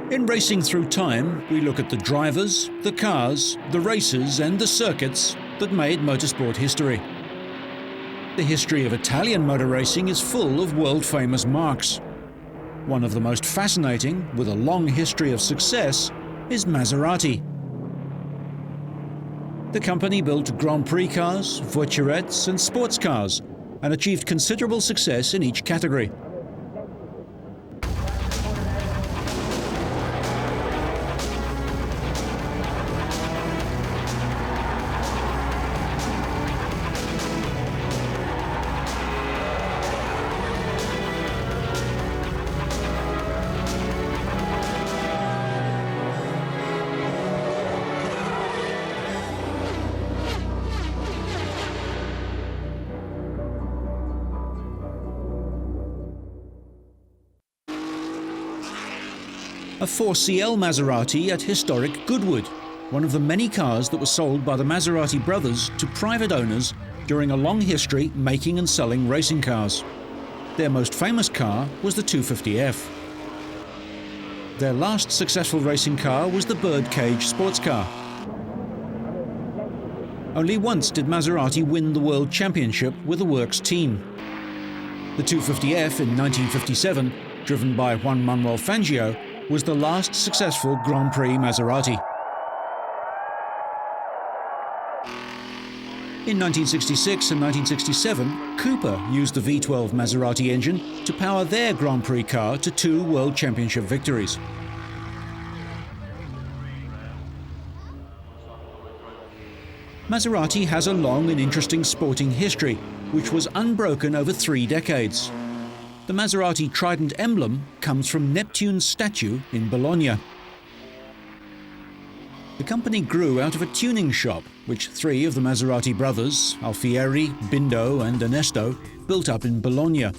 In Racing Through Time, we look at the drivers, the cars, the races and the circuits that made motorsport history. The history of Italian motor racing is full of world-famous marques. One of the most fascinating, with a long history of success, is Maserati. The company built Grand Prix cars, voiturettes and sports cars, and achieved considerable success in each category. A 4CL Maserati at historic Goodwood, one of the many cars that were sold by the Maserati brothers to private owners during a long history making and selling racing cars. Their most famous car was the 250F. Their last successful racing car was the Birdcage sports car. Only once did Maserati win the World Championship with a works team. The 250F in 1957, driven by Juan Manuel Fangio, was the last successful Grand Prix Maserati. In 1966 and 1967, Cooper used the V12 Maserati engine to power their Grand Prix car to 2 World Championship victories. Maserati has a long and interesting sporting history, which was unbroken over 3 decades. The Maserati trident emblem comes from Neptune's statue in Bologna. The company grew out of a tuning shop, which 3 of the Maserati brothers, Alfieri, Bindo and Ernesto, built up in Bologna.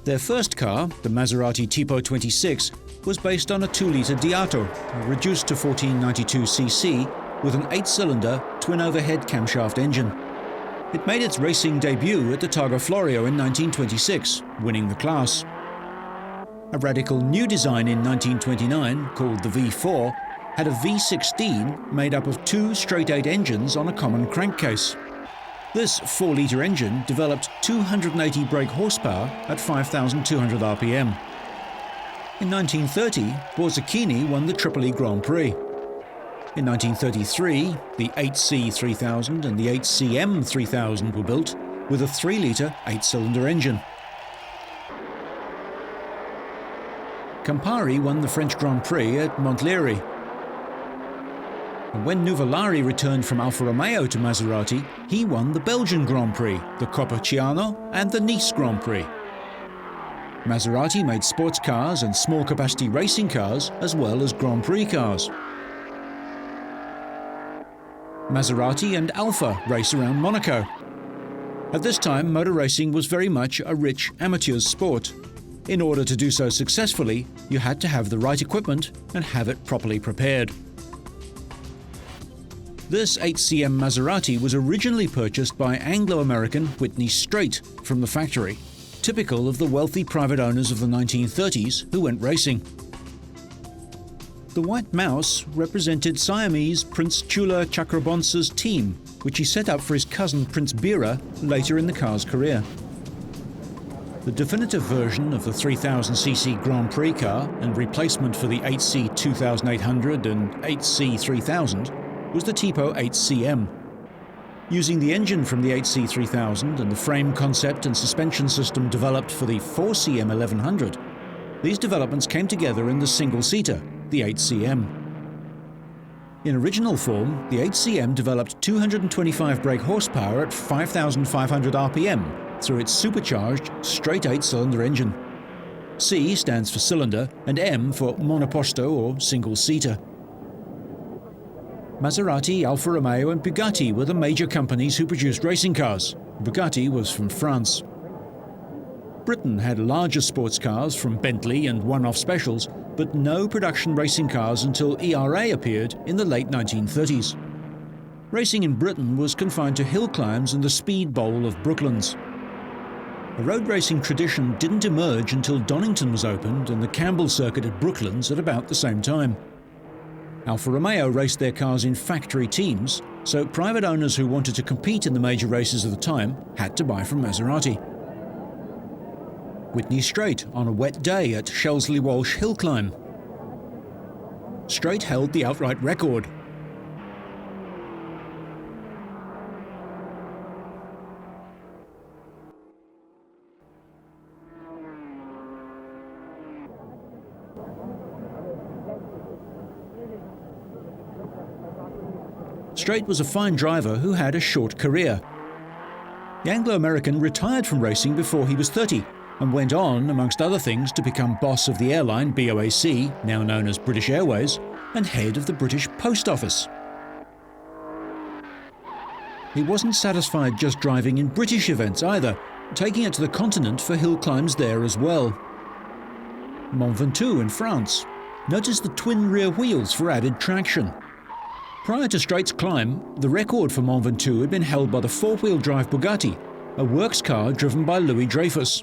Their first car, the Maserati Tipo 26, was based on a 2-litre Diato, reduced to 1492cc, with an 8-cylinder, twin-overhead camshaft engine. It made its racing debut at the Targa Florio in 1926, winning the class. A radical new design in 1929, called the V4, had a V16 made up of 2 straight-8 engines on a common crankcase. This 4-litre engine developed 280 brake horsepower at 5,200 RPM. In 1930, Borzacchini won the Tripoli Grand Prix. In 1933, the 8C3000 and the 8CM3000 were built, with a 3-litre 8-cylinder engine. Campari won the French Grand Prix at Montlhéry. And when Nuvolari returned from Alfa Romeo to Maserati, he won the Belgian Grand Prix, the Coppa and the Nice Grand Prix. Maserati made sports cars and small-capacity racing cars, as well as Grand Prix cars. Maserati and Alfa race around Monaco. At this time, motor racing was very much a rich amateur's sport. In order to do so successfully, you had to have the right equipment and have it properly prepared. This 8CM Maserati was originally purchased by Anglo-American Whitney Straight from the factory, typical of the wealthy private owners of the 1930s who went racing. The White Mouse represented Siamese Prince Chula Chakrabonsa's team, which he set up for his cousin Prince Bira later in the car's career. The definitive version of the 3000cc Grand Prix car and replacement for the 8C 2800 and 8C 3000 was the Tipo 8CM. Using the engine from the 8C 3000 and the frame concept and suspension system developed for the 4CM 1100, these developments came together in the single-seater, the 8CM. In original form, the 8CM developed 225 brake horsepower at 5,500 RPM through its supercharged straight 8-cylinder engine. C stands for cylinder and M for monoposto or single-seater. Maserati, Alfa Romeo and Bugatti were the major companies who produced racing cars. Bugatti was from France. Britain had larger sports cars from Bentley and one-off specials, but no production racing cars until ERA appeared in the late 1930s. Racing in Britain was confined to hill climbs and the speed bowl of Brooklands. A road racing tradition didn't emerge until Donington was opened and the Campbell circuit at Brooklands at about the same time. Alfa Romeo raced their cars in factory teams, so private owners who wanted to compete in the major races of the time had to buy from Maserati. Whitney Straight on a wet day at Shelsley Walsh Hill Climb. Straight held the outright record. Straight was a fine driver who had a short career. The Anglo-American retired from racing before he was 30 and went on, amongst other things, to become boss of the airline BOAC, now known as British Airways, and head of the British Post Office. He wasn't satisfied just driving in British events either, taking it to the continent for hill climbs there as well. Mont Ventoux in France. Notice the twin rear wheels for added traction. Prior to Straight's climb, the record for Mont Ventoux had been held by the four-wheel drive Bugatti, a works car driven by Louis Dreyfus.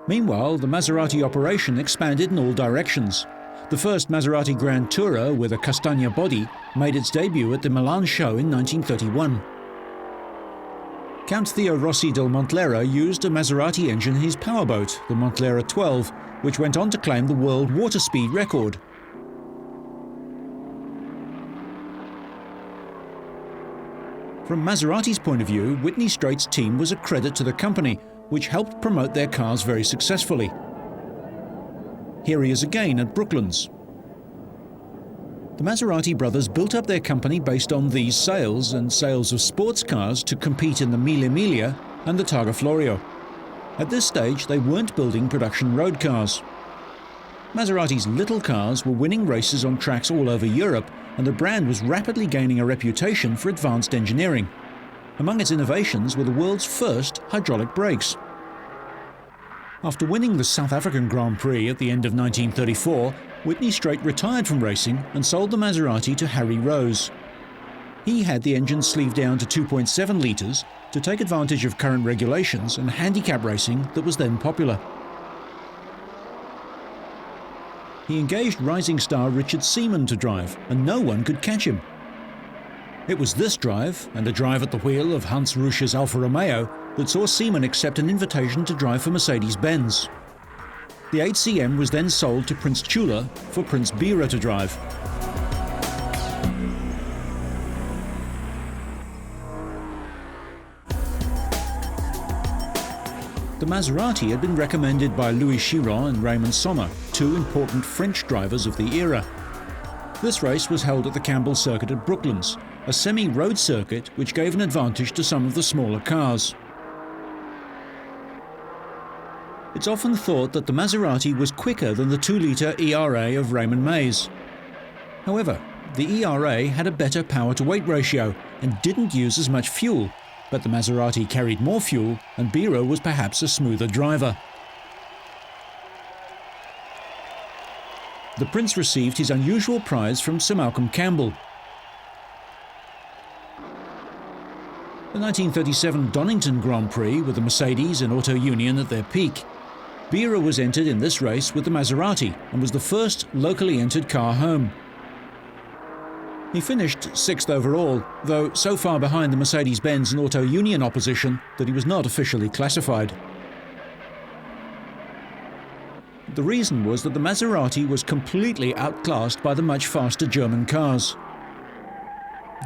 Meanwhile, the Maserati operation expanded in all directions. The first Maserati Grand Tourer with a Castagna body made its debut at the Milan show in 1931. Count Theo Rossi del Montlera used a Maserati engine in his powerboat, the Montlera 12, which went on to claim the world water speed record. From Maserati's point of view, Whitney Straight's team was a credit to the company, which helped promote their cars very successfully. Here he is again at Brooklands. The Maserati brothers built up their company based on these sales and sales of sports cars to compete in the Mille Miglia and the Targa Florio. At this stage, they weren't building production road cars. Maserati's little cars were winning races on tracks all over Europe, and the brand was rapidly gaining a reputation for advanced engineering. Among its innovations were the world's first hydraulic brakes. After winning the South African Grand Prix at the end of 1934, Whitney Straight retired from racing and sold the Maserati to Harry Rose. He had the engine sleeved down to 2.7 litres to take advantage of current regulations and handicap racing that was then popular. He engaged rising star Richard Seaman to drive, and no one could catch him. It was this drive, and a drive at the wheel of Hans Rusch's Alfa Romeo, that saw Seaman accept an invitation to drive for Mercedes-Benz. The 8CM was then sold to Prince Chula for Prince Bira to drive. The Maserati had been recommended by Louis Chiron and Raymond Sommer, two important French drivers of the era. This race was held at the Campbell circuit at Brooklands, a semi-road circuit which gave an advantage to some of the smaller cars. It's often thought that the Maserati was quicker than the 2-litre ERA of Raymond Mays. However, the ERA had a better power-to-weight ratio and didn't use as much fuel, but the Maserati carried more fuel and Bira was perhaps a smoother driver. The Prince received his unusual prize from Sir Malcolm Campbell. The 1937 Donington Grand Prix with the Mercedes and Auto Union at their peak. Bira was entered in this race with the Maserati and was the first locally entered car home. He finished 6th overall, though so far behind the Mercedes-Benz and Auto Union opposition that he was not officially classified. The reason was that the Maserati was completely outclassed by the much faster German cars.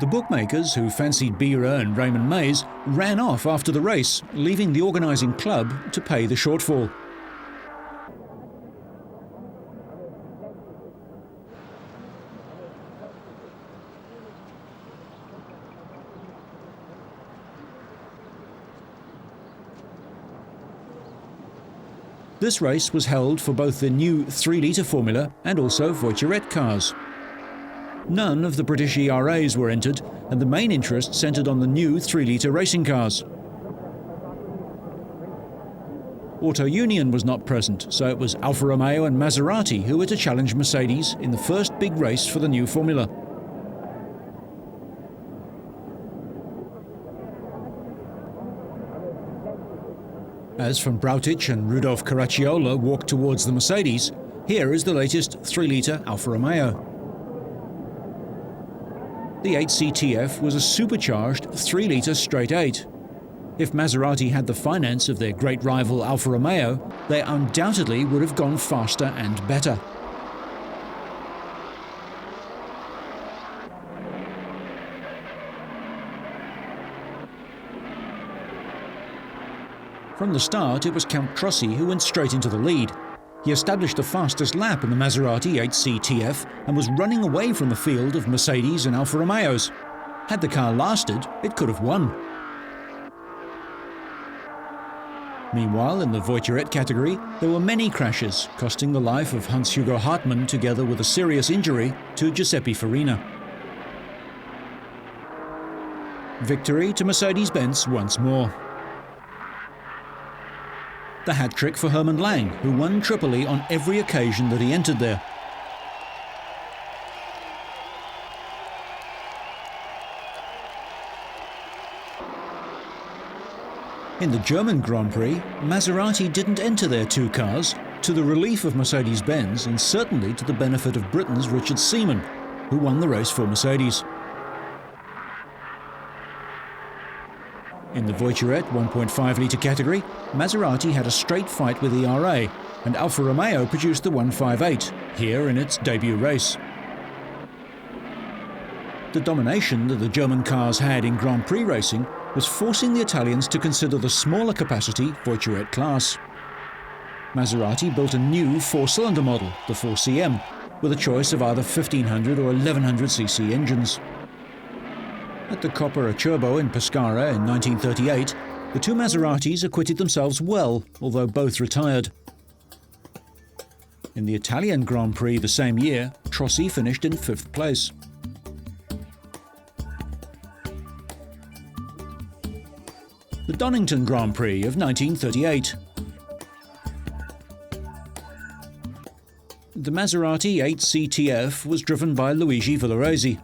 The bookmakers, who fancied Bira and Raymond Mays, ran off after the race, leaving the organising club to pay the shortfall. This race was held for both the new 3-litre Formula and also Voiturette cars. None of the British ERAs were entered, and the main interest centred on the new 3-litre racing cars. Auto Union was not present, so it was Alfa Romeo and Maserati who were to challenge Mercedes in the first big race for the new formula. As Van Brautich and Rudolf Caracciola walked towards the Mercedes, here is the latest 3-litre Alfa Romeo. The 8CTF was a supercharged 3-litre straight-8. If Maserati had the finance of their great rival Alfa Romeo, they undoubtedly would have gone faster and better. From the start, it was Count Trossi who went straight into the lead. He established the fastest lap in the Maserati 8CTF and was running away from the field of Mercedes and Alfa Romeos. Had the car lasted, it could have won. Meanwhile, in the Voiturette category, there were many crashes, costing the life of Hans-Hugo Hartmann together with a serious injury to Giuseppe Farina. Victory to Mercedes-Benz once more. The hat-trick for Hermann Lang, who won Tripoli on every occasion that he entered there. In the German Grand Prix, Maserati didn't enter their two cars, to the relief of Mercedes-Benz and certainly to the benefit of Britain's Richard Seaman, who won the race for Mercedes. In the Voiturette 1.5-litre category, Maserati had a straight fight with ERA, and Alfa Romeo produced the 158, here in its debut race. The domination that the German cars had in Grand Prix racing was forcing the Italians to consider the smaller capacity Voiturette class. Maserati built a new 4-cylinder model, the 4CM, with a choice of either 1500 or 1100cc engines. At the Coppa Acerbo in Pescara in 1938, the two Maseratis acquitted themselves well, although both retired. In the Italian Grand Prix the same year, Trossi finished in 5th place. The Donington Grand Prix of 1938. The Maserati 8CTF was driven by Luigi Villoresi.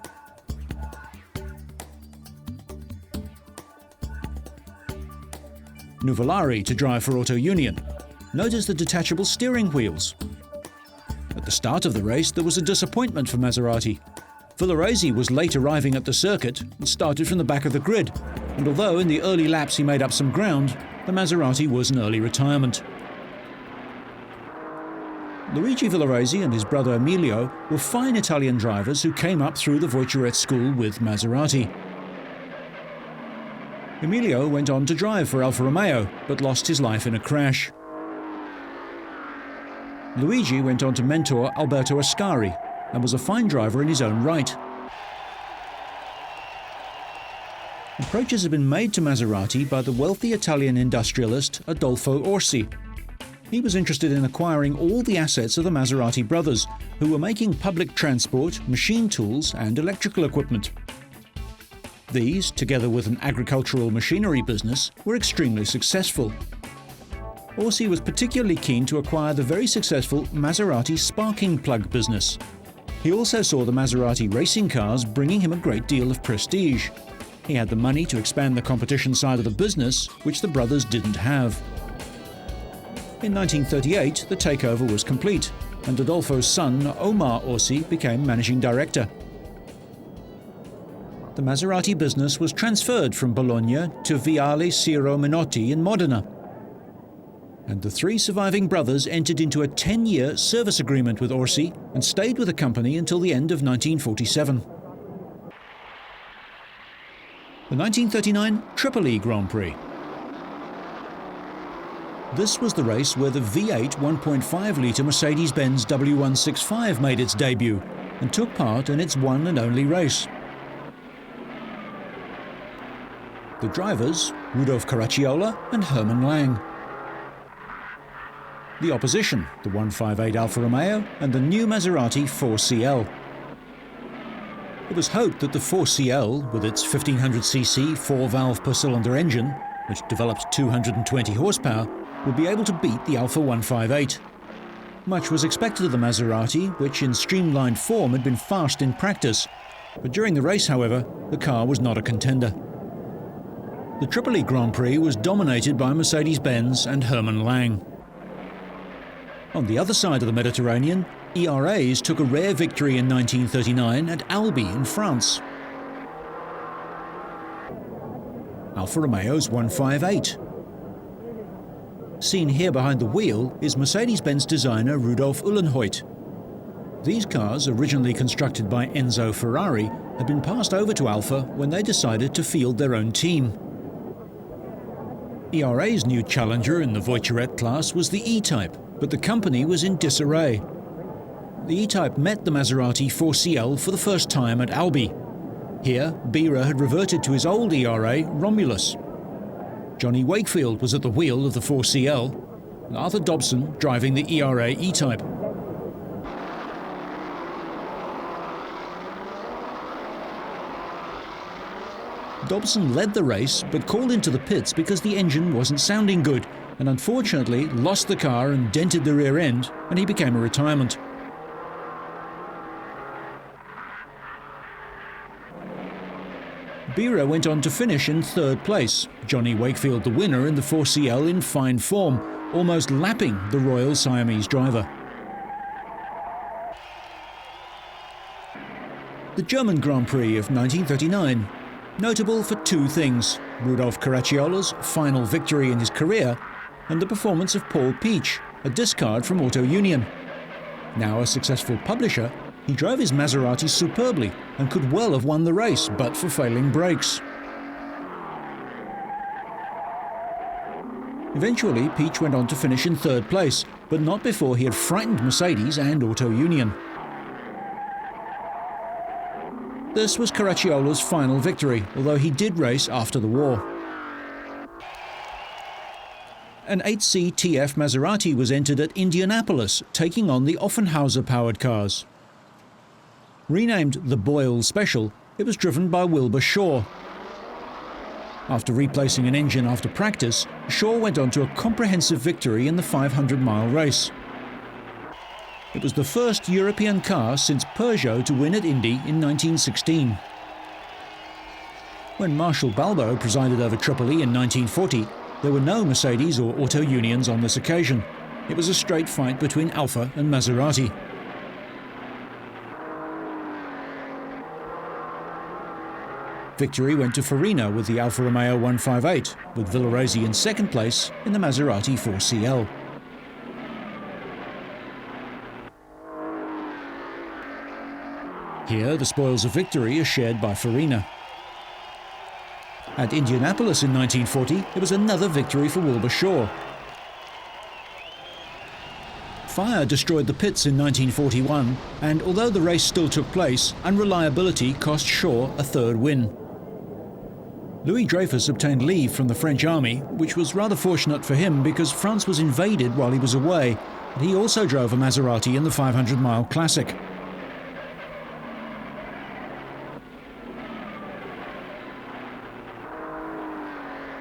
Nuvolari to drive for Auto Union. Notice the detachable steering wheels. At the start of the race, there was a disappointment for Maserati. Villoresi was late arriving at the circuit and started from the back of the grid, and although in the early laps he made up some ground, the Maserati was an early retirement. Luigi Villoresi and his brother Emilio were fine Italian drivers who came up through the Voiturette school with Maserati. Emilio went on to drive for Alfa Romeo, but lost his life in a crash. Luigi went on to mentor Alberto Ascari, and was a fine driver in his own right. Approaches have been made to Maserati by the wealthy Italian industrialist Adolfo Orsi. He was interested in acquiring all the assets of the Maserati brothers, who were making public transport, machine tools and electrical equipment. These, together with an agricultural machinery business, were extremely successful. Orsi was particularly keen to acquire the very successful Maserati sparking plug business. He also saw the Maserati racing cars bringing him a great deal of prestige. He had the money to expand the competition side of the business, which the brothers didn't have. In 1938, the takeover was complete, and Adolfo's son, Omar Orsi, became managing director. The Maserati business was transferred from Bologna to Viale Ciro Menotti in Modena. And the three surviving brothers entered into a 10-year service agreement with Orsi and stayed with the company until the end of 1947. The 1939 Tripoli Grand Prix. This was the race where the V8 1.5-litre Mercedes-Benz W165 made its debut and took part in its one and only race. The drivers, Rudolf Caracciola and Hermann Lang. The opposition, the 158 Alfa Romeo and the new Maserati 4CL. It was hoped that the 4CL, with its 1500cc 4-valve per-cylinder engine, which developed 220 horsepower, would be able to beat the Alfa 158. Much was expected of the Maserati, which in streamlined form had been fast in practice, but during the race, however, the car was not a contender. The Tripoli Grand Prix was dominated by Mercedes-Benz and Hermann Lang. On the other side of the Mediterranean, ERAs took a rare victory in 1939 at Albi in France. Alfa Romeo's 158. Seen here behind the wheel is Mercedes-Benz designer Rudolf Uhlenhuth. These cars, originally constructed by Enzo Ferrari, had been passed over to Alfa when they decided to field their own team. ERA's new challenger in the Voiturette class was the E-Type, but the company was in disarray. The E-Type met the Maserati 4CL for the first time at Albi. Here, Bira had reverted to his old ERA, Romulus. Johnny Wakefield was at the wheel of the 4CL, and Arthur Dobson driving the ERA E-Type. Dobson led the race, but called into the pits because the engine wasn't sounding good, and unfortunately lost the car and dented the rear end, and he became a retirement. Bira went on to finish in third place, Johnny Wakefield the winner in the 4CL in fine form, almost lapping the Royal Siamese driver. The German Grand Prix of 1939. Notable for two things: Rudolf Caracciolla's final victory in his career and the performance of Paul Pietsch, a discard from Auto Union. Now a successful publisher, he drove his Maserati superbly and could well have won the race but for failing brakes. Eventually, Pietsch went on to finish in third place, but not before he had frightened Mercedes and Auto Union. This was Caracciolla's final victory, although he did race after the war. An 8C TF Maserati was entered at Indianapolis, taking on the Offenhauser-powered cars. Renamed the Boyle Special, it was driven by Wilbur Shaw. After replacing an engine after practice, Shaw went on to a comprehensive victory in the 500-mile race. It was the first European car since Peugeot to win at Indy in 1916. When Marshal Balbo presided over Tripoli in 1940, there were no Mercedes or Auto Unions on this occasion. It was a straight fight between Alfa and Maserati. Victory went to Farina with the Alfa Romeo 158, with Villoresi in second place in the Maserati 4CL. Here, the spoils of victory are shared by Farina. At Indianapolis in 1940, it was another victory for Wilbur Shaw. Fire destroyed the pits in 1941, and although the race still took place, unreliability cost Shaw a third win. Louis Dreyfus obtained leave from the French army, which was rather fortunate for him because France was invaded while he was away, and he also drove a Maserati in the 500-mile Classic.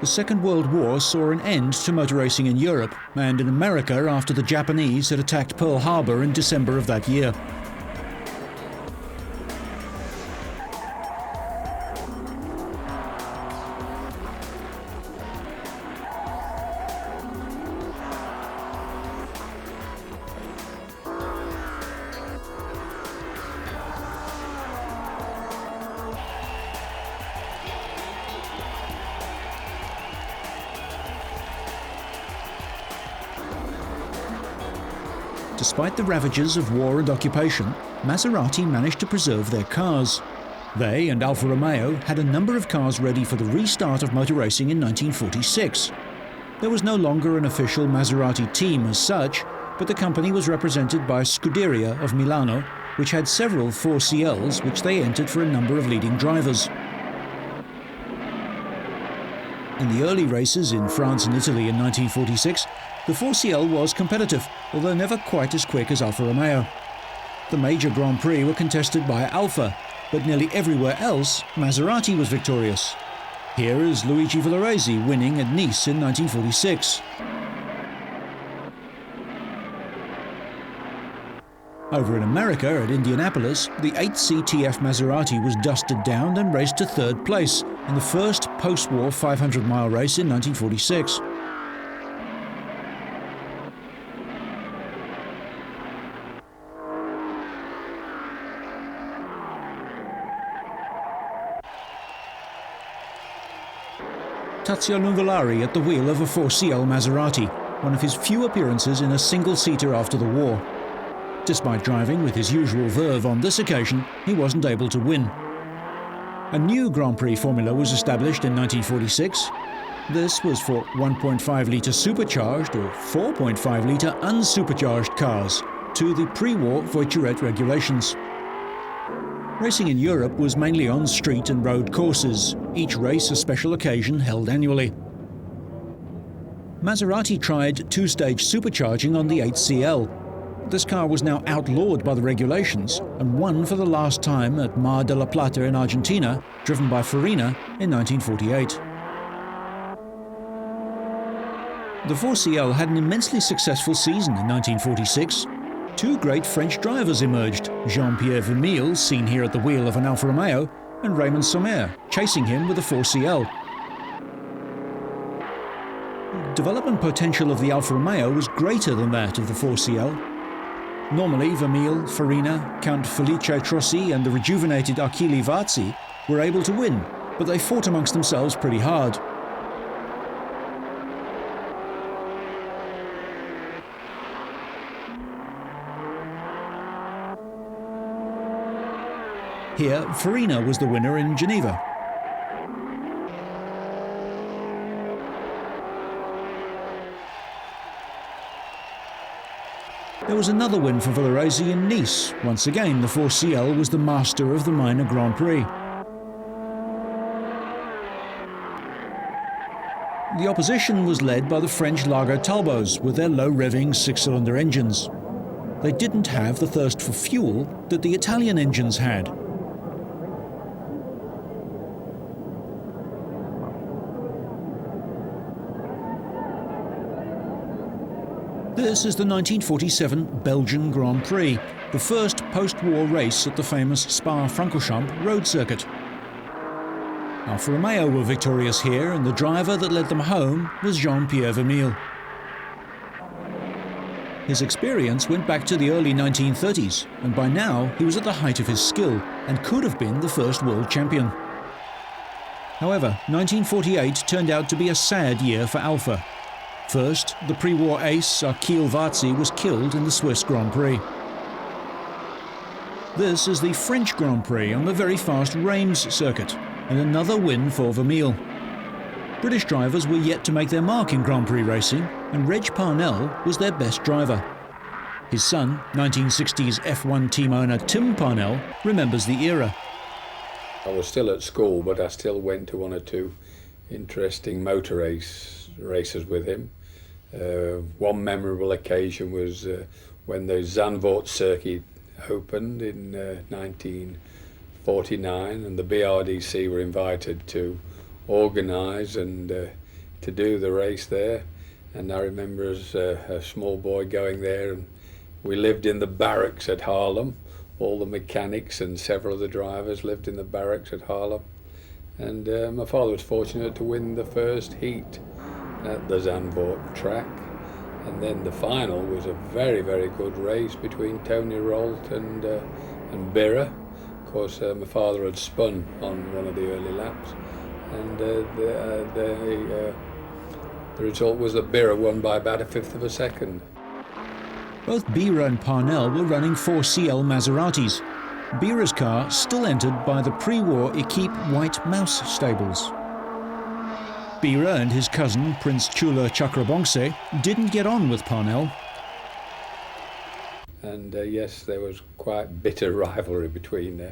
The Second World War saw an end to motor racing in Europe and in America after the Japanese had attacked Pearl Harbor in December of that year. Despite the ravages of war and occupation, Maserati managed to preserve their cars. They and Alfa Romeo had a number of cars ready for the restart of motor racing in 1946. There was no longer an official Maserati team as such, but the company was represented by Scuderia of Milano, which had several 4CLs which they entered for a number of leading drivers. In the early races in France and Italy in 1946, the 4CL was competitive, although never quite as quick as Alfa Romeo. The major Grand Prix were contested by Alfa, but nearly everywhere else, Maserati was victorious. Here is Luigi Villoresi winning at Nice in 1946. Over in America, at Indianapolis, the 8CTF Maserati was dusted down and raced to third place in the first post-war 500-mile race in 1946. Tazio Nuvolari at the wheel of a 4CL Maserati, one of his few appearances in a single-seater after the war. Despite driving with his usual verve on this occasion, he wasn't able to win. A new Grand Prix formula was established in 1946. This was for 1.5-litre supercharged or 4.5-litre unsupercharged cars to the pre-war Voiturette regulations. Racing in Europe was mainly on street and road courses, each race a special occasion held annually. Maserati tried two-stage supercharging on the 8CL. This car was now outlawed by the regulations and won for the last time at Mar de la Plata in Argentina, driven by Farina in 1948. The 4CL had an immensely successful season in 1946. Two great French drivers emerged, Jean-Pierre Vermeil, seen here at the wheel of an Alfa Romeo, and Raymond Sommer, chasing him with a 4CL. The development potential of the Alfa Romeo was greater than that of the 4CL. Normally, Vermeil, Farina, Count Felice Trossi and the rejuvenated Achille Varzi were able to win, but they fought amongst themselves pretty hard. Here, Farina was the winner in Geneva. There was another win for Villoresi in Nice. Once again, the 4CL was the master of the minor Grand Prix. The opposition was led by the French Largo Talbots with their low-revving six-cylinder engines. They didn't have the thirst for fuel that the Italian engines had. This is the 1947 Belgian Grand Prix, the first post-war race at the famous Spa-Francorchamps road circuit. Alfa Romeo were victorious here, and the driver that led them home was Jean-Pierre Vermeil. His experience went back to the early 1930s, and by now he was at the height of his skill and could have been the first world champion. However, 1948 turned out to be a sad year for Alfa. First, the pre-war ace Achille Varzi was killed in the Swiss Grand Prix. This is the French Grand Prix on the very fast Reims circuit, and another win for Vermeil. British drivers were yet to make their mark in Grand Prix racing, and Reg Parnell was their best driver. His son, 1960s F1 team owner Tim Parnell, remembers the era. I was still at school, but I still went to one or two interesting motor races with him. One memorable occasion was when the Zandvoort circuit opened in 1949, and the BRDC were invited to organise and to do the race there. And I remember as a small boy going there, and we lived in the barracks at Haarlem. All the mechanics and several of the drivers lived in the barracks at Haarlem. And my father was fortunate to win the first heat at the Zandvoort track. And then the final was a very, very good race between Tony Rolt and Birra. Of course, my father had spun on one of the early laps, and the result was that Birra won by about a fifth of a second. Both Birra and Parnell were running 4CL Maseratis. Birra's car still entered by the pre-war Equipe White Mouse stables. Birra and his cousin, Prince Chula Chakrabongse, didn't get on with Parnell. And yes, there was quite bitter rivalry between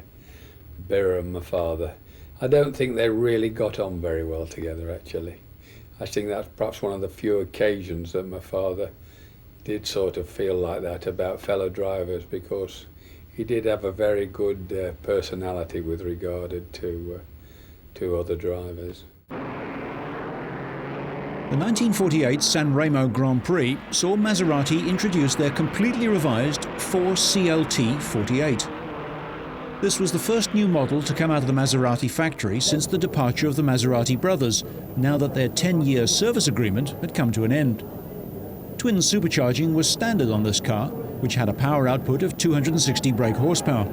Birra and my father. I don't think they really got on very well together, actually. I think that's perhaps one of the few occasions that my father did sort of feel like that about fellow drivers, because he did have a very good personality with regard to other drivers. The 1948 San Remo Grand Prix saw Maserati introduce their completely revised 4CLT 48. This was the first new model to come out of the Maserati factory since the departure of the Maserati brothers, now that their 10-year service agreement had come to an end. Twin supercharging was standard on this car, which had a power output of 260 brake horsepower.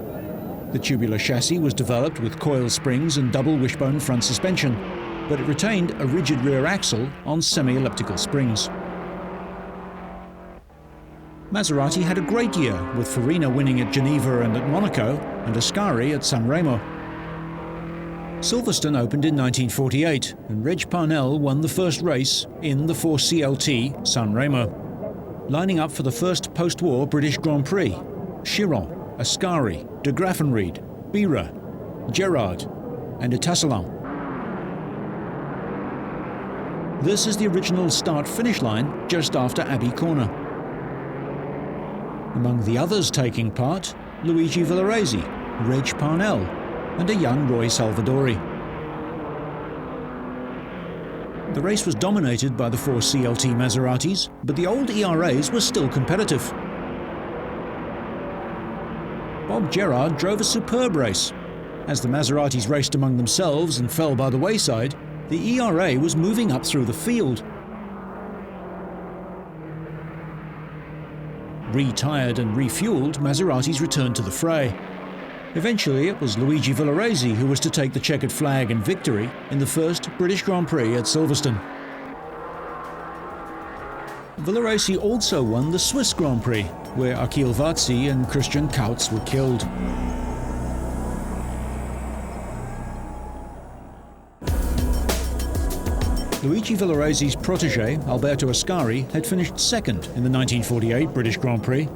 The tubular chassis was developed with coil springs and double wishbone front suspension, but it retained a rigid rear axle on semi-elliptical springs. Maserati had a great year, with Farina winning at Geneva and at Monaco, and Ascari at San Remo. Silverstone opened in 1948, and Reg Parnell won the first race in the 4CLT San Remo. Lining up for the first post-war British Grand Prix: Chiron, Ascari, de Graffenried, Bira, Gerard, and Itassalon. This is the original start-finish line just after Abbey Corner. Among the others taking part, Luigi Villaresi, Reg Parnell, and a young Roy Salvadori. The race was dominated by the 4CLT Maseratis, but the old ERAs were still competitive. Bob Gerard drove a superb race. As the Maseratis raced among themselves and fell by the wayside, the ERA was moving up through the field. Retired and refueled, Maseratis returned to the fray. Eventually, it was Luigi Villaresi who was to take the checkered flag and victory in the first British Grand Prix at Silverstone. Villaresi also won the Swiss Grand Prix, where Achille Varzi and Christian Kautz were killed. Luigi Villaresi's protege, Alberto Ascari, had finished second in the 1948 British Grand Prix.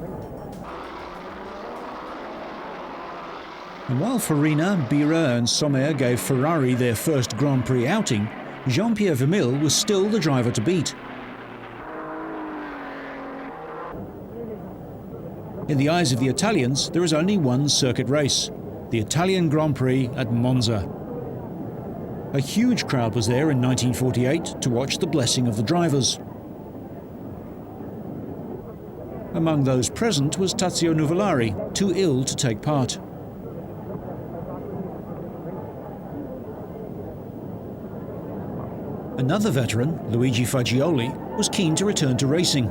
And while Farina, Bira and Sommer gave Ferrari their first Grand Prix outing, Jean-Pierre Vermeulen was still the driver to beat. In the eyes of the Italians, there is only one circuit race, the Italian Grand Prix at Monza. A huge crowd was there in 1948 to watch the blessing of the drivers. Among those present was Tazio Nuvolari, too ill to take part. Another veteran, Luigi Fagioli, was keen to return to racing.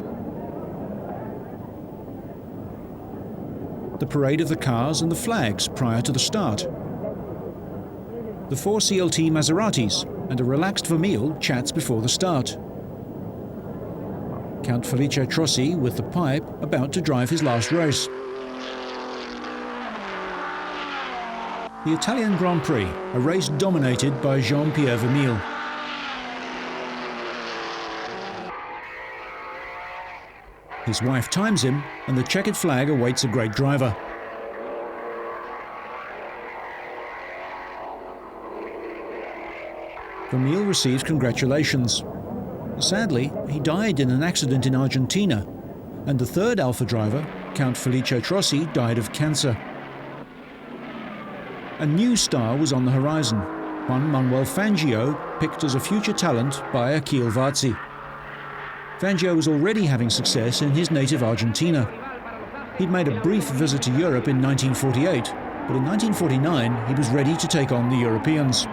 The parade of the cars and the flags prior to the start. The 4CLT Maseratis, and a relaxed Vermeulen chats before the start. Count Felice Trossi with the pipe, about to drive his last race. The Italian Grand Prix, a race dominated by Jean-Pierre Vermeulen. His wife times him, and the checkered flag awaits a great driver. Vermeulen receives congratulations. Sadly, he died in an accident in Argentina, and the third Alfa driver, Count Felice Trossi, died of cancer. A new star was on the horizon, Juan Manuel Fangio, picked as a future talent by Achille Varzi. Fangio was already having success in his native Argentina. He'd made a brief visit to Europe in 1948, but in 1949 he was ready to take on the Europeans.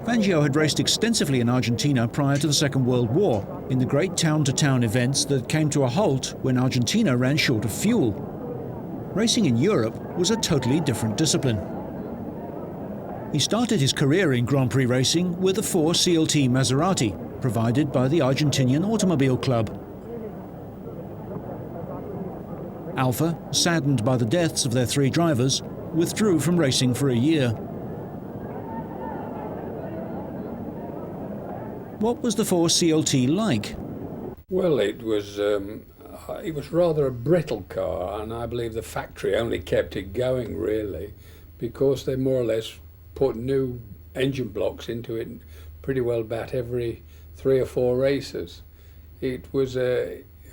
Fangio had raced extensively in Argentina prior to the Second World War, in the great town-to-town events that came to a halt when Argentina ran short of fuel. Racing in Europe was a totally different discipline. He started his career in Grand Prix racing with a 4CLT Maserati, provided by the Argentinian Automobile Club. Alfa, saddened by the deaths of their three drivers, withdrew from racing for a year. What was the 4CLT like? Well, it was rather a brittle car, and I believe the factory only kept it going really because they more or less put new engine blocks into it pretty well about every 3 or 4 races. It was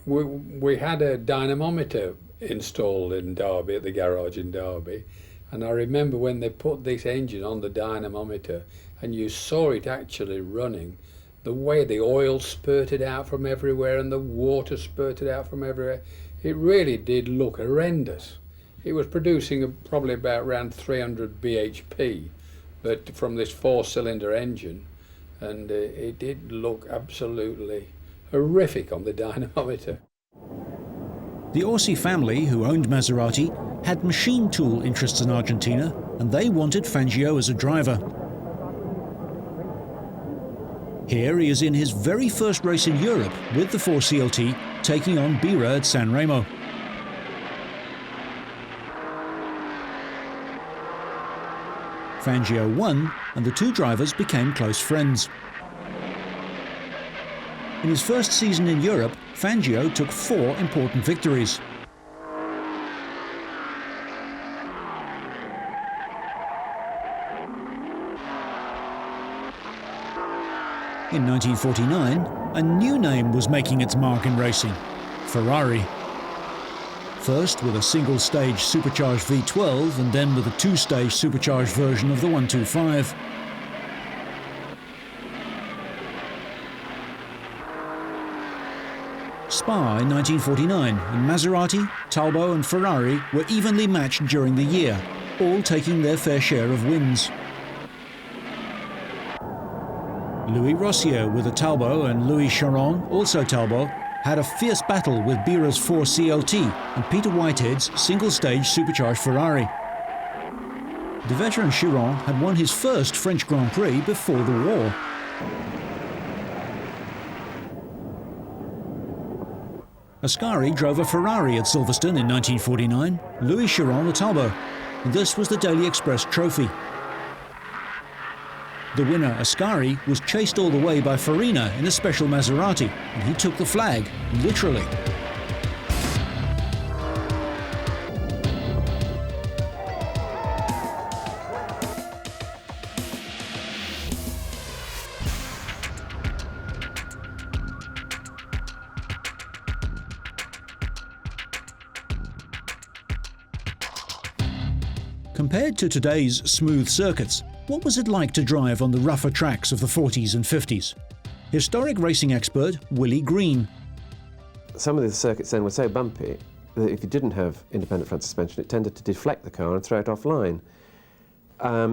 we had a dynamometer installed in Derby, at the garage in Derby, and I remember when they put this engine on the dynamometer and you saw it actually running, the way the oil spurted out from everywhere and the water spurted out from everywhere, it really did look horrendous. It was producing probably about around 300 bhp, but from this 4-cylinder engine, and it did look absolutely horrific on the dynamometer. The Orsi family, who owned Maserati, had machine tool interests in Argentina, and they wanted Fangio as a driver. Here he is in his very first race in Europe with the 4CLT, taking on Bira at San Remo. Fangio won, and the two drivers became close friends. In his first season in Europe, Fangio took 4 important victories. In 1949, a new name was making its mark in racing: Ferrari. First with a single-stage supercharged V12 and then with a 2-stage supercharged version of the 125. Spa in 1949, and Maserati, Talbot and Ferrari were evenly matched during the year, all taking their fair share of wins. Louis Rossier with a Talbot and Louis Charon, also Talbot, had a fierce battle with Bira's 4CLT and Peter Whitehead's single-stage supercharged Ferrari. The veteran Chiron had won his first French Grand Prix before the war. Ascari drove a Ferrari at Silverstone in 1949, Louis Chiron a Talbot, and this was the Daily Express trophy. The winner, Ascari, was chased all the way by Farina in a special Maserati, and he took the flag, literally. Compared to today's smooth circuits, what was it like to drive on the rougher tracks of the 40s and 50s? Historic racing expert Willie Green. Some of the circuits then were so bumpy that if you didn't have independent front suspension, it tended to deflect the car and throw it offline.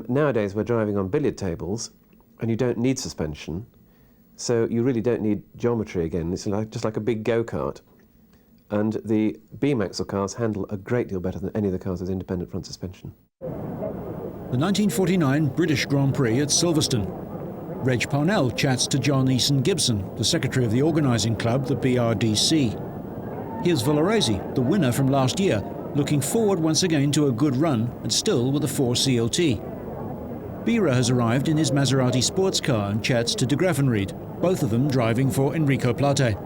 Nowadays we're driving on billiard tables and you don't need suspension, so you really don't need geometry again. It's just like a big go-kart. And the B-Maxwell cars handle a great deal better than any of the cars with independent front suspension. The 1949 British Grand Prix at Silverstone. Reg Parnell chats to John Eason Gibson, the secretary of the organising club, the BRDC. Here's Villoresi, the winner from last year, looking forward once again to a good run and still with a 4CLT. Bira has arrived in his Maserati sports car and chats to de Graffenried, both of them driving for Enrico Plate.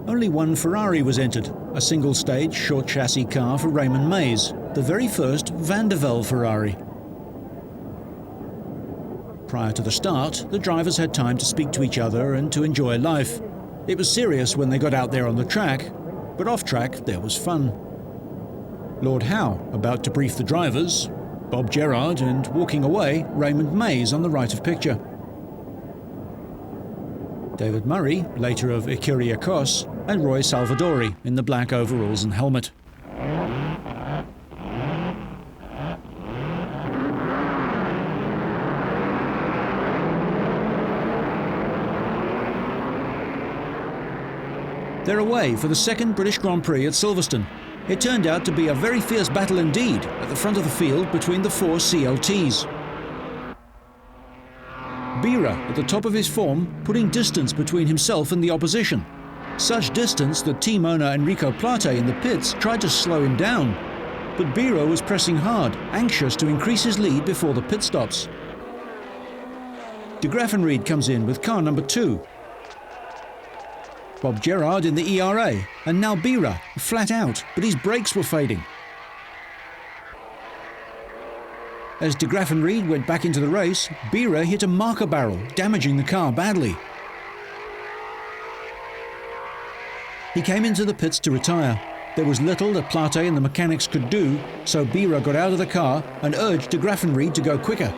Only one Ferrari was entered, a single-stage, short-chassis car for Raymond Mays, the very first Van der Velde Ferrari. Prior to the start, the drivers had time to speak to each other and to enjoy life. It was serious when they got out there on the track, but off-track there was fun. Lord Howe about to brief the drivers, Bob Gerrard, and walking away, Raymond Mays on the right of picture. David Murray, later of Ecuria Cos, and Roy Salvadori in the black overalls and helmet. They're away for the second British Grand Prix at Silverstone. It turned out to be a very fierce battle indeed at the front of the field between the 4 CLTs. Bira, at the top of his form, putting distance between himself and the opposition. Such distance that team owner Enrico Plate in the pits tried to slow him down. But Bira was pressing hard, anxious to increase his lead before the pit stops. De Graffenried comes in with car number 2. Bob Gerrard in the ERA, and now Bira, flat out, but his brakes were fading. As de Graffenried went back into the race, Bira hit a marker barrel, damaging the car badly. He came into the pits to retire. There was little that Plate and the mechanics could do, so Bira got out of the car and urged de Graffenried to go quicker.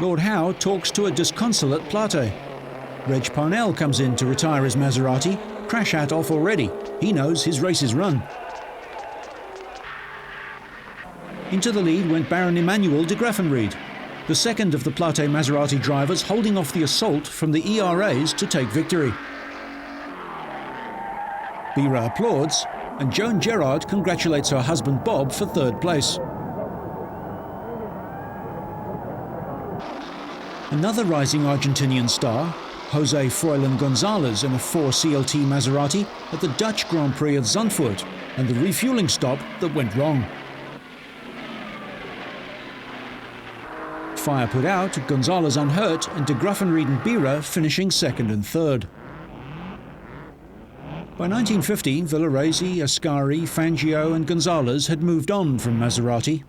Lord Howe talks to a disconsolate Plate. Reg Parnell comes in to retire his Maserati, crash hat off already. He knows his race is run. Into the lead went Baron Emmanuel de Graffenried, the second of the Plate Maserati drivers holding off the assault from the ERAs to take victory. Bira applauds, and Joan Gerard congratulates her husband Bob for third place. Another rising Argentinian star, Jose Froilan Gonzalez in a 4 CLT Maserati at the Dutch Grand Prix at Zandvoort, and the refueling stop that went wrong. Fire put out, Gonzalez unhurt, and de Graffenried and Bira finishing second and third. By 1950, Villaresi, Ascari, Fangio and Gonzalez had moved on from Maserati.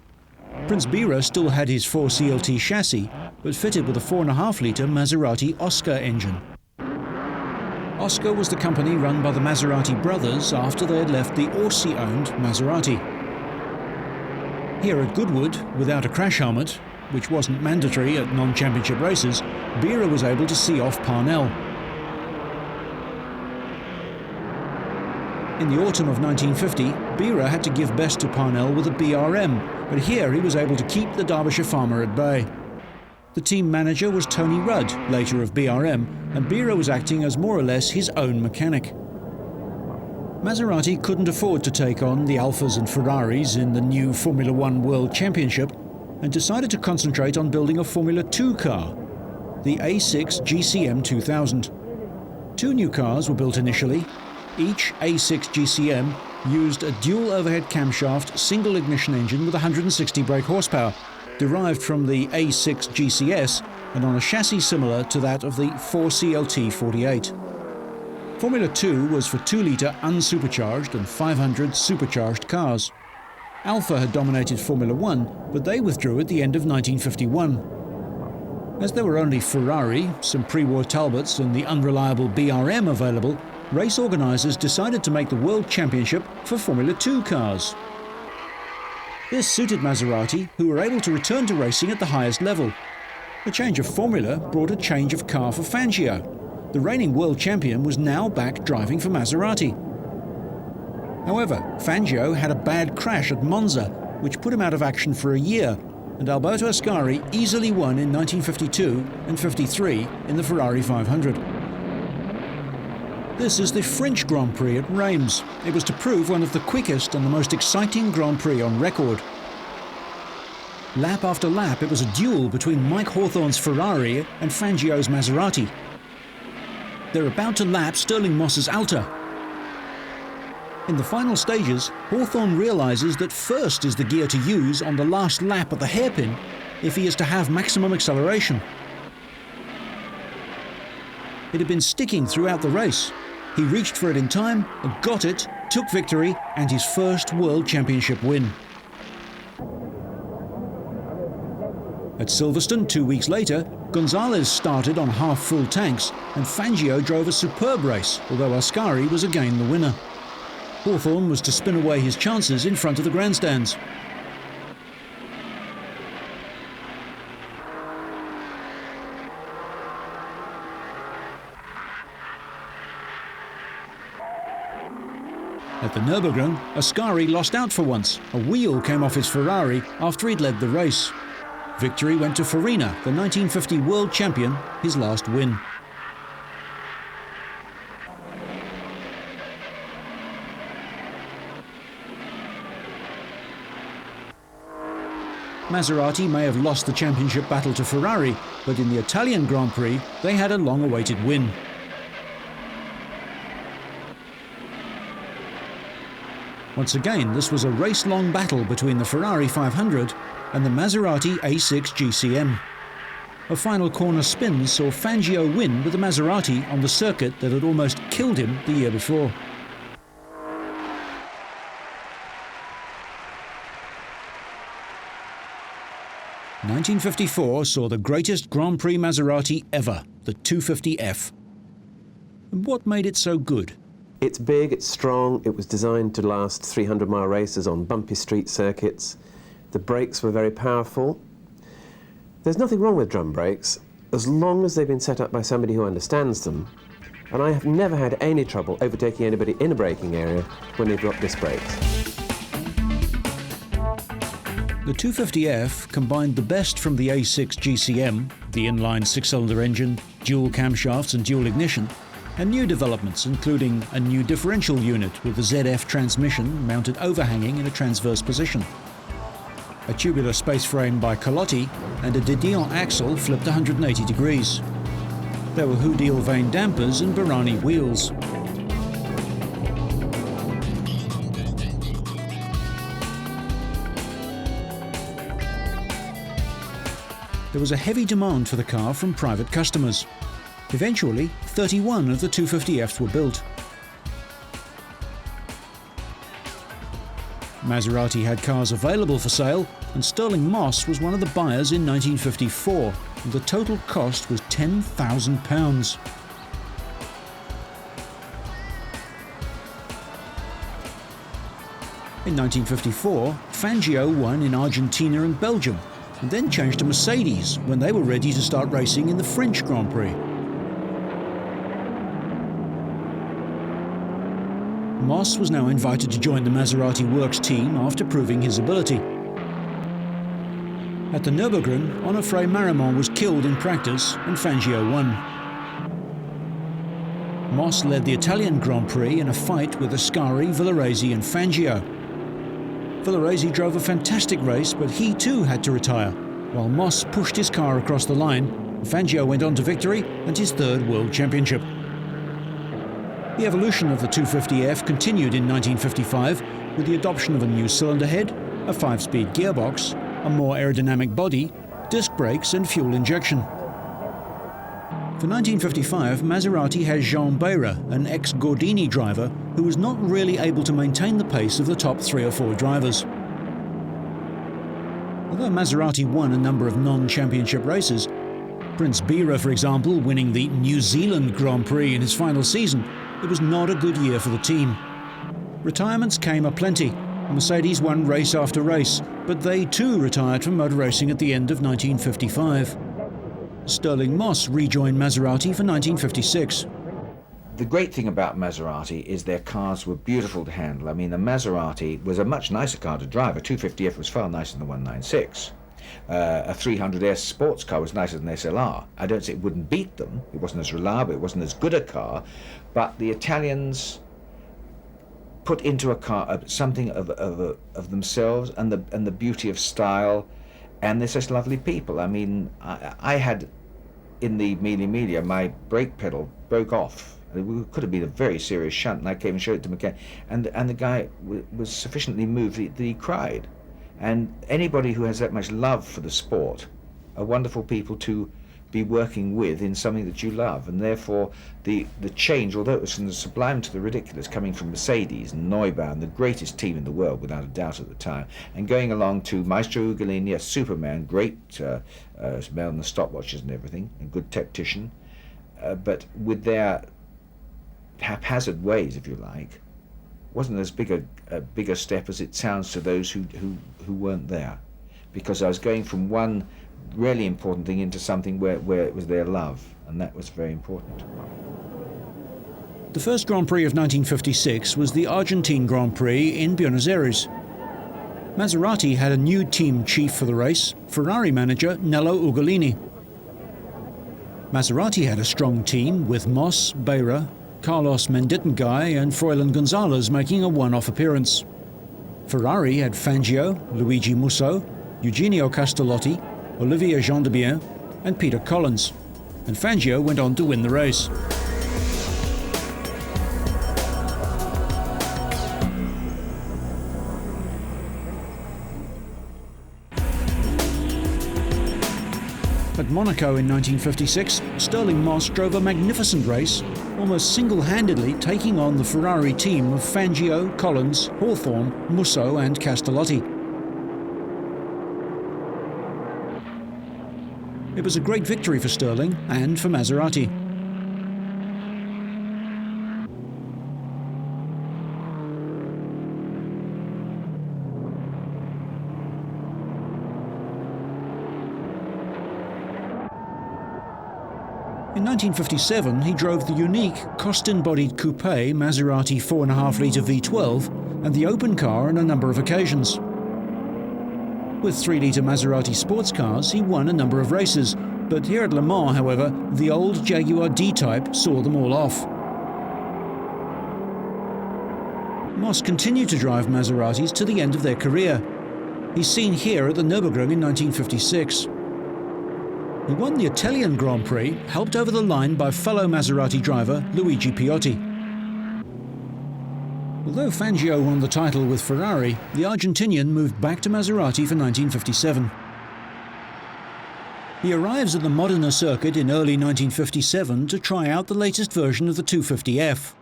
Prince Bira still had his 4 CLT chassis, but fitted with a 4.5-litre Maserati Oscar engine. Oscar was the company run by the Maserati brothers after they had left the Orsi-owned Maserati. Here at Goodwood, without a crash helmet, which wasn't mandatory at non-championship races, Bira was able to see off Parnell. In the autumn of 1950, Bira had to give best to Parnell with a BRM, but here he was able to keep the Derbyshire farmer at bay. The team manager was Tony Rudd, later of BRM, and Bira was acting as more or less his own mechanic. Maserati couldn't afford to take on the Alfas and Ferraris in the new Formula One World Championship, and decided to concentrate on building a Formula 2 car, the A6 GCM 2000. 2 new cars were built initially. Each A6 GCM used a dual overhead camshaft single ignition engine with 160 brake horsepower, derived from the A6 GCS and on a chassis similar to that of the 4CLT 48. Formula 2 was for 2-litre unsupercharged and 500 supercharged cars. Alfa had dominated Formula 1, but they withdrew at the end of 1951. As there were only Ferrari, some pre-war Talbots and the unreliable BRM available, race organisers decided to make the World Championship for Formula 2 cars. This suited Maserati, who were able to return to racing at the highest level. The change of formula brought a change of car for Fangio. The reigning world champion was now back driving for Maserati. However, Fangio had a bad crash at Monza, which put him out of action for a year, and Alberto Ascari easily won in 1952 and 53 in the Ferrari 500. This is the French Grand Prix at Reims. It was to prove one of the quickest and the most exciting Grand Prix on record. Lap after lap, it was a duel between Mike Hawthorne's Ferrari and Fangio's Maserati. They're about to lap Stirling Moss's Alta. In the final stages, Hawthorne realises that first is the gear to use on the last lap at the hairpin if he is to have maximum acceleration. It had been sticking throughout the race. He reached for it in time and got it, took victory and his first World Championship win. At Silverstone 2 weeks later, Gonzalez started on half-full tanks and Fangio drove a superb race, although Ascari was again the winner. Hawthorne was to spin away his chances in front of the grandstands. At the Nürburgring, Ascari lost out for once. A wheel came off his Ferrari after he'd led the race. Victory went to Farina, the 1950 world champion, his last win. Maserati may have lost the championship battle to Ferrari, but in the Italian Grand Prix, they had a long-awaited win. Once again, this was a race-long battle between the Ferrari 500 and the Maserati A6 GCM. A final corner spin saw Fangio win with the Maserati on the circuit that had almost killed him the year before. (1954) saw the greatest Grand Prix Maserati ever, the 250F. And what made it so good? It's big, it's strong, it was designed to last 300-mile races on bumpy street circuits. The brakes were very powerful. There's nothing wrong with drum brakes as long as they've been set up by somebody who understands them, and I have never had any trouble overtaking anybody in a braking area when they've got disc brakes. The 250F combined the best from the A6 GCM, the inline six-cylinder engine, dual camshafts and dual ignition, and new developments including a new differential unit with a ZF transmission mounted overhanging in a transverse position, a tubular space frame by Colotti, and a de Dion axle flipped 180 degrees. There were Houdil vane dampers and Barani wheels. There was a heavy demand for the car from private customers. Eventually, 31 of the 250Fs were built. Maserati had cars available for sale, and Sterling Moss was one of the buyers in 1954, and the total cost was £10,000. In 1954, Fangio won in Argentina and Belgium, and then changed to Mercedes when they were ready to start racing in the French Grand Prix. Moss was now invited to join the Maserati Works team after proving his ability. At the Nürburgring, Onofre Marimon was killed in practice and Fangio won. Moss led the Italian Grand Prix in a fight with Ascari, Villoresi and Fangio. Villoresi drove a fantastic race, but he too had to retire, while Moss pushed his car across the line. Fangio went on to victory and his third World Championship. The evolution of the 250F continued in 1955 with the adoption of a new cylinder head, a 5-speed gearbox, a more aerodynamic body, disc brakes and fuel injection. For 1955, Maserati has Jean Beira, an ex-Gordini driver who was not really able to maintain the pace of the top 3 or 4 drivers. Although Maserati won a number of non-championship races, Prince Beira, for example, winning the New Zealand Grand Prix in his final season, it was not a good year for the team. Retirements came aplenty. Mercedes won race after race, but they too retired from motor racing at the end of 1955. Sterling Moss rejoined Maserati for 1956. The great thing about Maserati is their cars were beautiful to handle. I mean, the Maserati was a much nicer car to drive. A 250F was far nicer than the 196. A 300S sports car was nicer than the SLR. I don't say it wouldn't beat them. It wasn't as reliable, it wasn't as good a car, but the Italians put into a car something of themselves and the beauty of style, and they're such lovely people. I mean, I had in the Mille Miglia, my brake pedal broke off. It could have been a very serious shunt, and I came and showed it to the mechanic, and the guy was sufficiently moved that he cried. And anybody who has that much love for the sport are wonderful people to be working with in something that you love. And therefore the change, although it was from the sublime to the ridiculous, coming from Mercedes and Neubauer, the greatest team in the world without a doubt at the time, and going along to Maestro Ugolini, a superman, great man on the stopwatches and everything, a good tactician, but with their haphazard ways, if you like, wasn't as big a step as it sounds to those who weren't there, because I was going from one really important thing into something where it was their love, and that was very important. The first Grand Prix of 1956 was the Argentine Grand Prix in Buenos Aires. Maserati had a new team chief for the race, Ferrari manager Nello Ugolini. Maserati had a strong team with Moss, Beira, Carlos Menditengay and Froilan Gonzalez making a one-off appearance. Ferrari had Fangio, Luigi Musso, Eugenio Castellotti, Olivier Gendebien and Peter Collins, and Fangio went on to win the race. At Monaco in 1956, Sterling Moss drove a magnificent race, almost single-handedly taking on the Ferrari team of Fangio, Collins, Hawthorne, Musso and Castellotti. It was a great victory for Sterling and for Maserati. 1957, he drove the unique Costin-bodied coupe Maserati 4.5-litre V12 and the open car on a number of occasions. With 3-litre Maserati sports cars, he won a number of races, but here at Le Mans, however, the old Jaguar D-Type saw them all off. Moss continued to drive Maseratis to the end of their career. He's seen here at the Nürburgring in 1956. He won the Italian Grand Prix, helped over the line by fellow Maserati driver Luigi Piotti. Although Fangio won the title with Ferrari, the Argentinian moved back to Maserati for 1957. He arrives at the Modena circuit in early 1957 to try out the latest version of the 250F.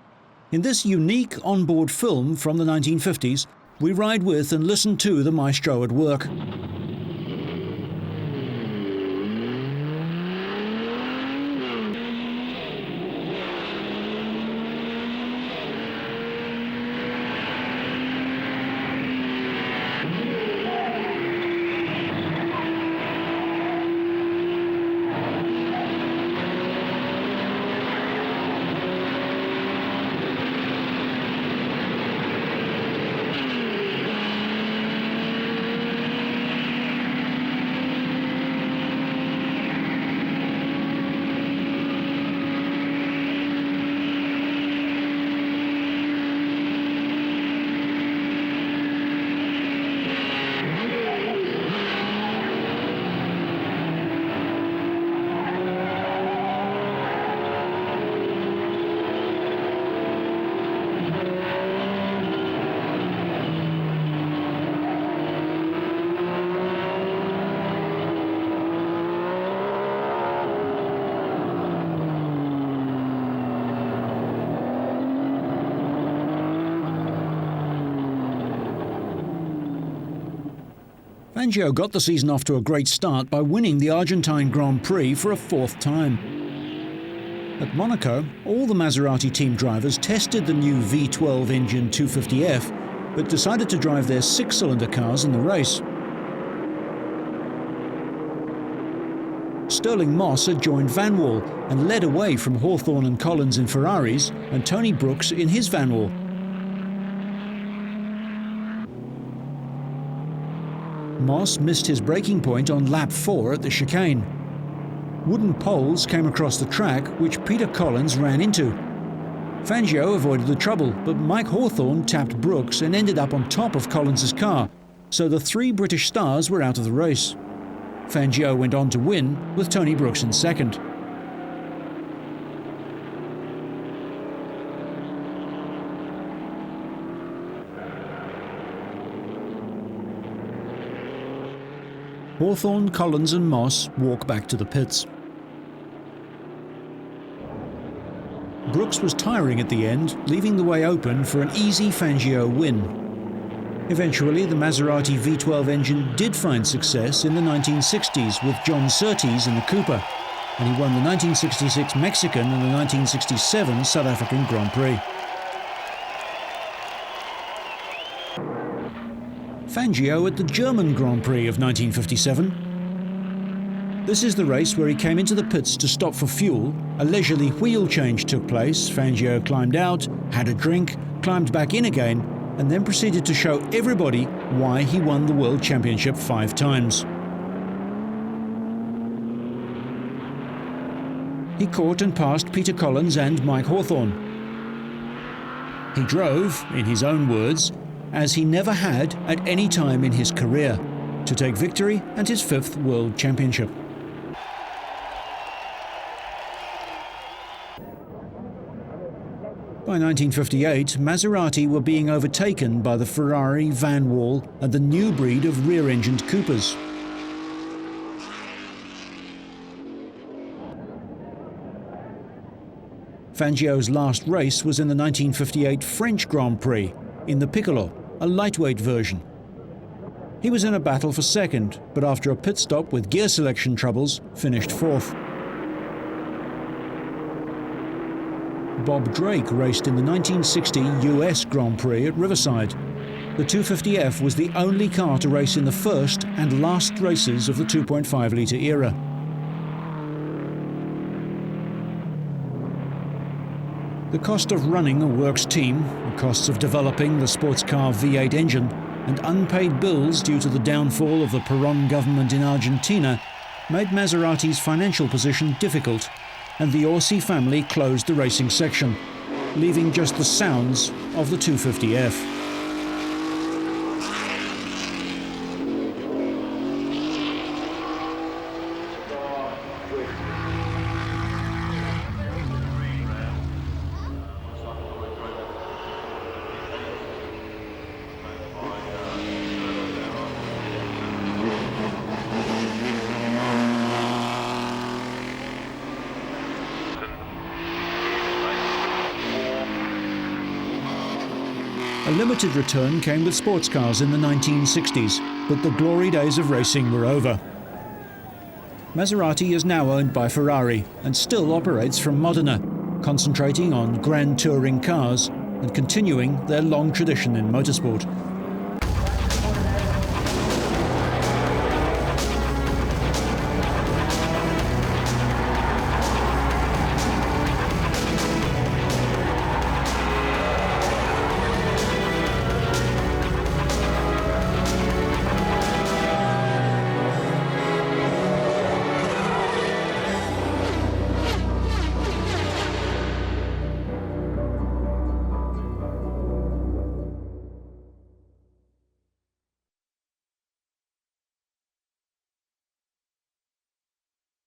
In this unique onboard film from the 1950s, we ride with and listen to the maestro at work. Fangio got the season off to a great start by winning the Argentine Grand Prix for a 4th time. At Monaco, all the Maserati team drivers tested the new V12 engine 250F, but decided to drive their 6-cylinder cars in the race. Sterling Moss had joined Vanwall and led away from Hawthorn and Collins in Ferraris and Tony Brooks in his Vanwall. Moss missed his braking point on lap 4 at the chicane. Wooden poles came across the track, which Peter Collins ran into. Fangio avoided the trouble, but Mike Hawthorn tapped Brooks and ended up on top of Collins's car, so the 3 British stars were out of the race. Fangio went on to win, with Tony Brooks in second. Hawthorn, Collins and Moss walk back to the pits. Brooks was tiring at the end, leaving the way open for an easy Fangio win. Eventually, the Maserati V12 engine did find success in the 1960s with John Surtees in the Cooper, and he won the 1966 Mexican and the 1967 South African Grand Prix. Fangio at the German Grand Prix of 1957. This is the race where he came into the pits to stop for fuel. A leisurely wheel change took place. Fangio climbed out, had a drink, climbed back in again, and then proceeded to show everybody why he won the World Championship 5 times. He caught and passed Peter Collins and Mike Hawthorn. He drove, in his own words, as he never had at any time in his career, to take victory and his 5th World Championship. By 1958, Maserati were being overtaken by the Ferrari, Vanwall and the new breed of rear-engined Coopers. Fangio's last race was in the 1958 French Grand Prix, in the Piccolo, a lightweight version. He was in a battle for second, but after a pit stop with gear selection troubles, finished 4th. Bob Drake raced in the 1960 US Grand Prix at Riverside. The 250F was the only car to race in the first and last races of the 2.5-litre era. The cost of running a works team, the costs of developing the sports car V8 engine, and unpaid bills due to the downfall of the Perón government in Argentina made Maserati's financial position difficult, and the Orsi family closed the racing section, leaving just the sounds of the 250F. A limited return came with sports cars in the 1960s, but the glory days of racing were over. Maserati is now owned by Ferrari and still operates from Modena, concentrating on grand touring cars and continuing their long tradition in motorsport.